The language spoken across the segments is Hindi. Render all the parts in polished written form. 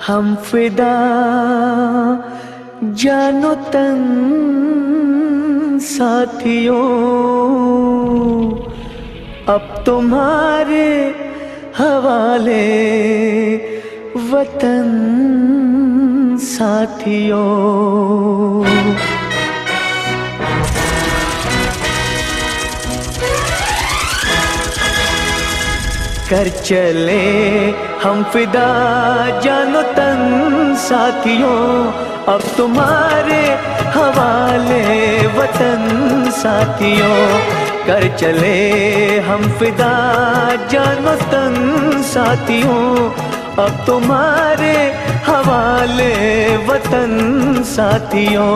हम फिदा जानो तन साथियों, अब तुम्हारे हवाले वतन साथियों। कर चले हम फिदा जानो तन साथियों, अब तुम्हारे हवाले वतन साथियों। कर चले हम फिदा जानो तन साथियों, अब तुम्हारे हवाले वतन साथियों।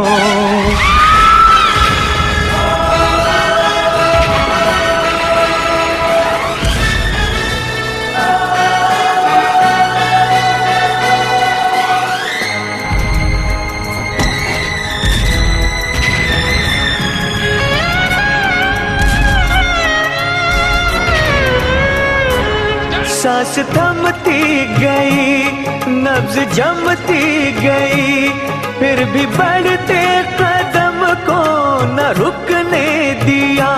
सांस थमती गई, नब्ज जमती गई, फिर भी बढ़ते कदम को न रुकने दिया।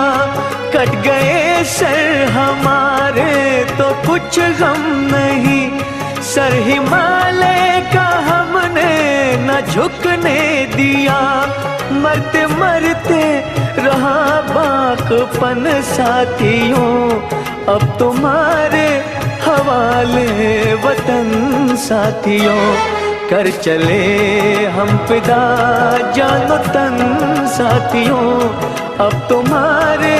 कट गए सर हमारे तो कुछ गम नहीं, सर हिमालय का हमने न झुकने दिया। मरते मरते रहा बाकपन साथियों, अब तुम्हारे हवाले वतन साथियों। कर चले हम फिदा जानो तन साथियों, अब तुम्हारे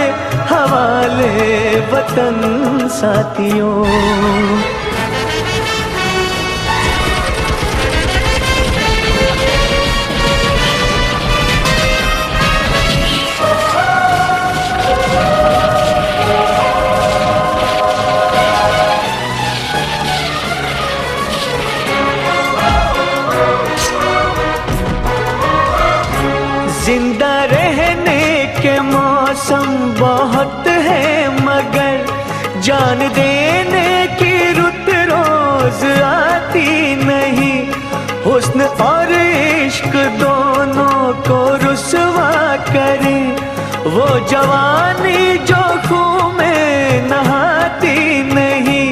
हवाले वतन साथियों। जिंदा रहने के मौसम बहुत है, मगर जान देने की रुत रोज आती नहीं। हुस्न और इश्क दोनों को रुसवा करे, वो जवानी जो खून में नहाती नहीं।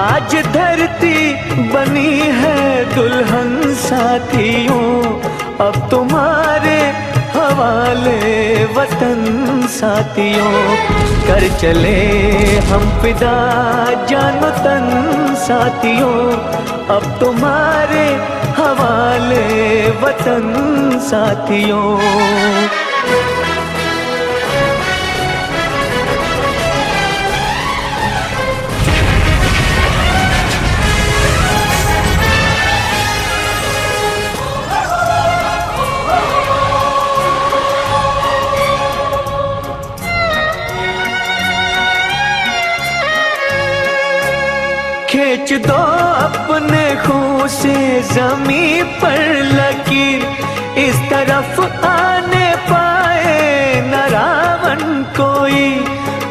आज धरती बनी है दुल्हन साथियों, अब तुम्हारे हवाले वतन साथियों। कर चले हम फिदा जानो तन साथियों, अब तुम्हारे हवाले वतन साथियों। खींच दो अपने खून से ज़मीं पर लकीर, इस तरफ आने पाए न रावण कोई।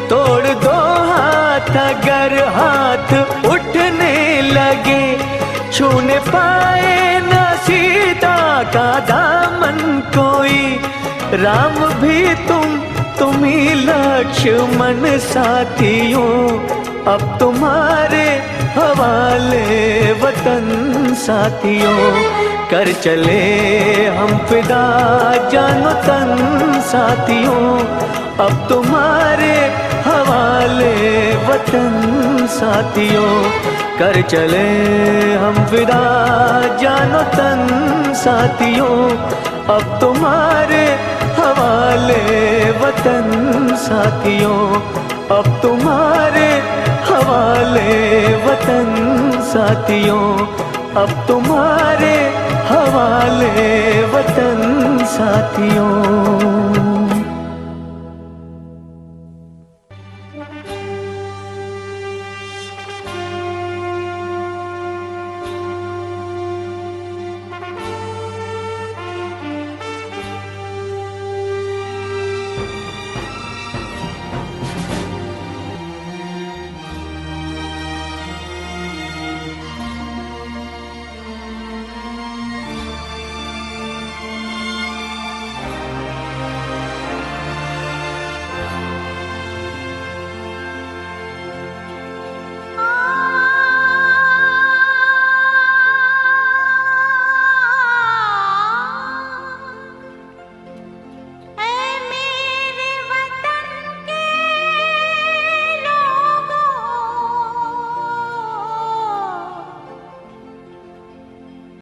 तोड़ दो हाथ अगर हाथ उठने लगे, छूने पाए न सीता का दामन कोई। राम भी तुम ही लक्ष्मण साथियों, अब तुम्हारे हवाले वतन साथियों। कर चले हम फिदा जानो तन साथियों, अब तुम्हारे हवाले वतन साथियों। कर चले हम फिदा जानो तन साथियों, अब तुम्हारे हवाले वतन साथियों। अब तुम्हारे हवाले वतन साथियों, अब तुम्हारे हवाले वतन साथियों।